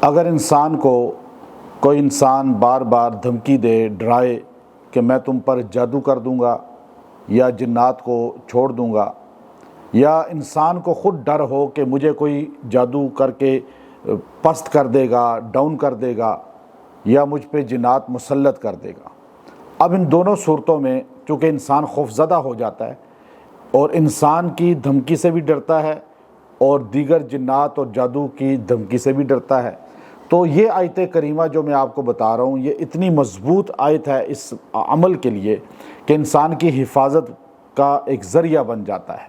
اگر انسان کو کوئی انسان بار بار دھمکی دے، ڈرائے کہ میں تم پر جادو کر دوں گا یا جنات کو چھوڑ دوں گا، یا انسان کو خود ڈر ہو کہ مجھے کوئی جادو کر کے پست کر دے گا، ڈاؤن کر دے گا، یا مجھ پہ جنات مسلط کر دے گا۔ اب ان دونوں صورتوں میں چونکہ انسان خوفزدہ ہو جاتا ہے اور انسان کی دھمکی سے بھی ڈرتا ہے اور دیگر جنات اور جادو کی دھمکی سے بھی ڈرتا ہے، تو یہ آیت کریمہ جو میں آپ کو بتا رہا ہوں یہ اتنی مضبوط آیت ہے اس عمل کے لیے کہ انسان کی حفاظت کا ایک ذریعہ بن جاتا ہے۔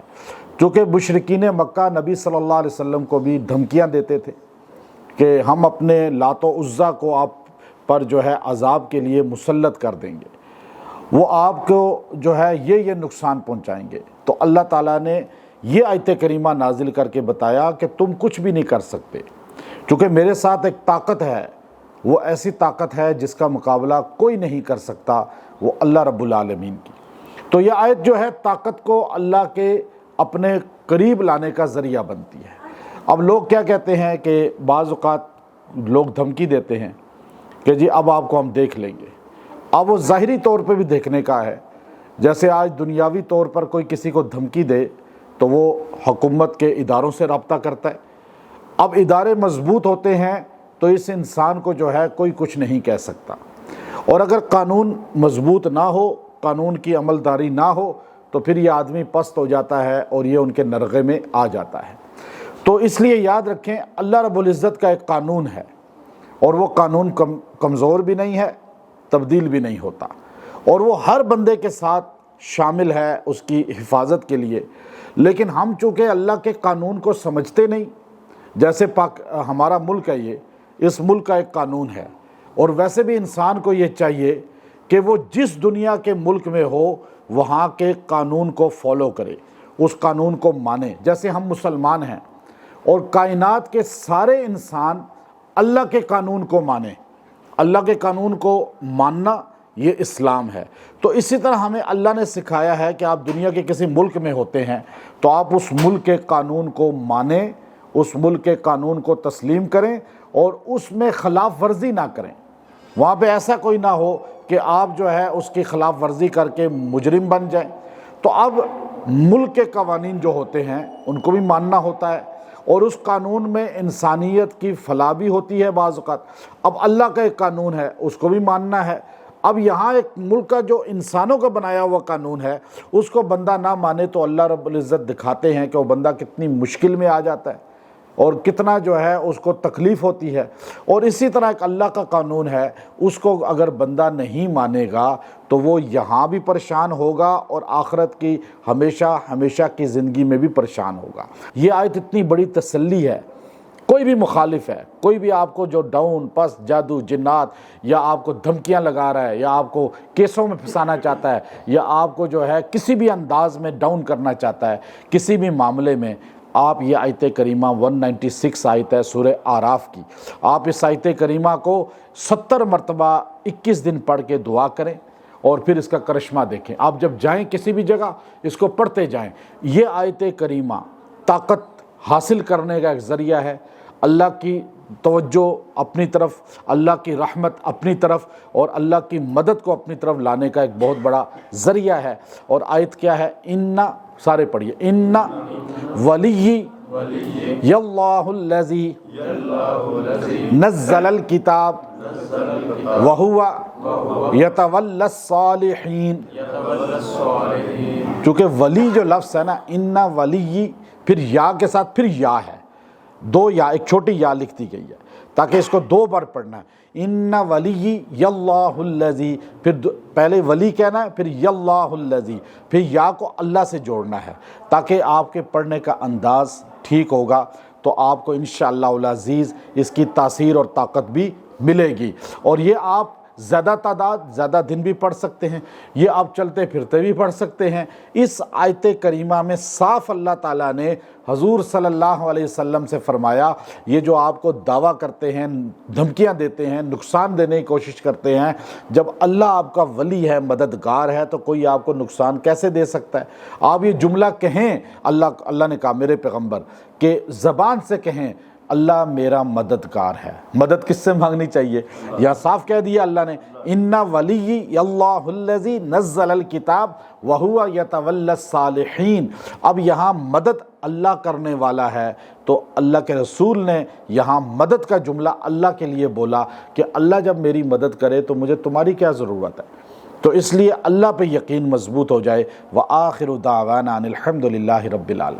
چونکہ مشرکین مکہ نبی صلی اللہ علیہ وسلم کو بھی دھمکیاں دیتے تھے کہ ہم اپنے لات و عزیٰ کو آپ پر جو ہے عذاب کے لیے مسلط کر دیں گے، وہ آپ کو جو ہے یہ نقصان پہنچائیں گے۔ تو اللہ تعالیٰ نے یہ آیت کریمہ نازل کر کے بتایا کہ تم کچھ بھی نہیں کر سکتے، چونکہ میرے ساتھ ایک طاقت ہے، وہ ایسی طاقت ہے جس کا مقابلہ کوئی نہیں کر سکتا، وہ اللہ رب العالمین کی۔ تو یہ آیت جو ہے طاقت کو اللہ کے اپنے قریب لانے کا ذریعہ بنتی ہے۔ اب لوگ کیا کہتے ہیں کہ بعض اوقات لوگ دھمکی دیتے ہیں کہ جی اب آپ کو ہم دیکھ لیں گے۔ اب وہ ظاہری طور پہ بھی دیکھنے کا ہے، جیسے آج دنیاوی طور پر کوئی کسی کو دھمکی دے تو وہ حکومت کے اداروں سے رابطہ کرتا ہے۔ اب ادارے مضبوط ہوتے ہیں تو اس انسان کو جو ہے کوئی کچھ نہیں کہہ سکتا، اور اگر قانون مضبوط نہ ہو، قانون کی عملداری نہ ہو، تو پھر یہ آدمی پست ہو جاتا ہے اور یہ ان کے نرغے میں آ جاتا ہے۔ تو اس لیے یاد رکھیں اللہ رب العزت کا ایک قانون ہے، اور وہ قانون کمزور بھی نہیں ہے، تبدیل بھی نہیں ہوتا، اور وہ ہر بندے کے ساتھ شامل ہے اس کی حفاظت کے لیے۔ لیکن ہم چونکہ اللہ کے قانون کو سمجھتے نہیں، جیسے ہمارا ملک ہے، یہ اس ملک کا ایک قانون ہے، اور ویسے بھی انسان کو یہ چاہیے کہ وہ جس دنیا کے ملک میں ہو وہاں کے قانون کو فالو کرے، اس قانون کو مانے۔ جیسے ہم مسلمان ہیں اور کائنات کے سارے انسان اللہ کے قانون کو مانیں، اللہ کے قانون کو ماننا یہ اسلام ہے۔ تو اسی طرح ہمیں اللہ نے سکھایا ہے کہ آپ دنیا کے کسی ملک میں ہوتے ہیں تو آپ اس ملک کے قانون کو مانیں، اس ملک کے قانون کو تسلیم کریں اور اس میں خلاف ورزی نہ کریں۔ وہاں پہ ایسا کوئی نہ ہو کہ آپ جو ہے اس کی خلاف ورزی کر کے مجرم بن جائیں۔ تو اب ملک کے قوانین جو ہوتے ہیں ان کو بھی ماننا ہوتا ہے، اور اس قانون میں انسانیت کی فلاح بھی ہوتی ہے بعض اوقات۔ اب اللہ کا ایک قانون ہے، اس کو بھی ماننا ہے۔ اب یہاں ایک ملک کا جو انسانوں کا بنایا ہوا قانون ہے اس کو بندہ نہ مانے تو اللہ رب العزت دکھاتے ہیں کہ وہ بندہ کتنی مشکل میں آ جاتا ہے اور کتنا جو ہے اس کو تکلیف ہوتی ہے۔ اور اسی طرح ایک اللہ کا قانون ہے، اس کو اگر بندہ نہیں مانے گا تو وہ یہاں بھی پریشان ہوگا اور آخرت کی ہمیشہ ہمیشہ کی زندگی میں بھی پریشان ہوگا۔ یہ آیت اتنی بڑی تسلی ہے۔ کوئی بھی مخالف ہے، کوئی بھی آپ کو جو ڈاؤن، پس، جادو، جنات، یا آپ کو دھمکیاں لگا رہا ہے، یا آپ کو کیسوں میں پھنسانا چاہتا ہے، یا آپ کو جو ہے کسی بھی انداز میں ڈاؤن کرنا چاہتا ہے کسی بھی معاملے میں، آپ یہ آیت کریمہ 196 آیت ہے سورہ اعراف کی، آپ اس آیت کریمہ کو 70 مرتبہ 21 دن پڑھ کے دعا کریں اور پھر اس کا کرشمہ دیکھیں۔ آپ جب جائیں کسی بھی جگہ اس کو پڑھتے جائیں۔ یہ آیت کریمہ طاقت حاصل کرنے کا ایک ذریعہ ہے، اللہ کی توجہ اپنی طرف، اللہ کی رحمت اپنی طرف اور اللہ کی مدد کو اپنی طرف لانے کا ایک بہت بڑا ذریعہ ہے۔ اور آیت کیا ہے؟ اِنَّ، سارے پڑھیے، اِنَّ وَلِيِّ یَاللَّهُ الَّذِي نَزَّلَ الْكِتَابَ وَهُوَ يَتَوَلَّى الصَّالِحِينَ۔ چونکہ ولی جو لفظ ہے نا، اِنَّ وَلِيِّ، پھر یا کے ساتھ پھر یا ہے، دو یا، ایک چھوٹی یا لکھ دی گئی ہے تاکہ اس کو دو بار پڑھنا ہے۔ اِنَّ وَلِيِّ یَاللَّهُ الَّذِي، پھر پہلے ولی کہنا ہے، پھر یَاللَّهُ الَّذِي، پھر یا کو اللہ سے جوڑنا ہے تاکہ آپ کے پڑھنے کا انداز ٹھیک ہوگا، تو آپ کو انشاءاللہ العزیز اس کی تاثیر اور طاقت بھی ملے گی۔ اور یہ آپ زیادہ تعداد، زیادہ دن بھی پڑھ سکتے ہیں، یہ آپ چلتے پھرتے بھی پڑھ سکتے ہیں۔ اس آیت کریمہ میں صاف اللہ تعالیٰ نے حضور صلی اللہ علیہ وسلم سے فرمایا، یہ جو آپ کو دعویٰ کرتے ہیں، دھمکیاں دیتے ہیں، نقصان دینے کی کوشش کرتے ہیں، جب اللہ آپ کا ولی ہے، مددگار ہے، تو کوئی آپ کو نقصان کیسے دے سکتا ہے؟ آپ یہ جملہ کہیں، اللہ نے کہا میرے پیغمبر کہ زبان سے کہیں، اللہ میرا مددگار ہے۔ مدد کس سے مانگنی چاہیے؟ یا صاف کہہ دیا اللہ نے، ان ولی اللہ الذی نزل الکتاب وہو یتولی الصالحین۔ اب یہاں مدد اللہ کرنے والا ہے، تو اللہ کے رسول نے یہاں مدد کا جملہ اللہ کے لیے بولا کہ اللہ جب میری مدد کرے تو مجھے تمہاری کیا ضرورت ہے؟ تو اس لیے اللہ پہ یقین مضبوط ہو جائے۔ وآخر دعوانا ان الحمد للہ رب العالمین۔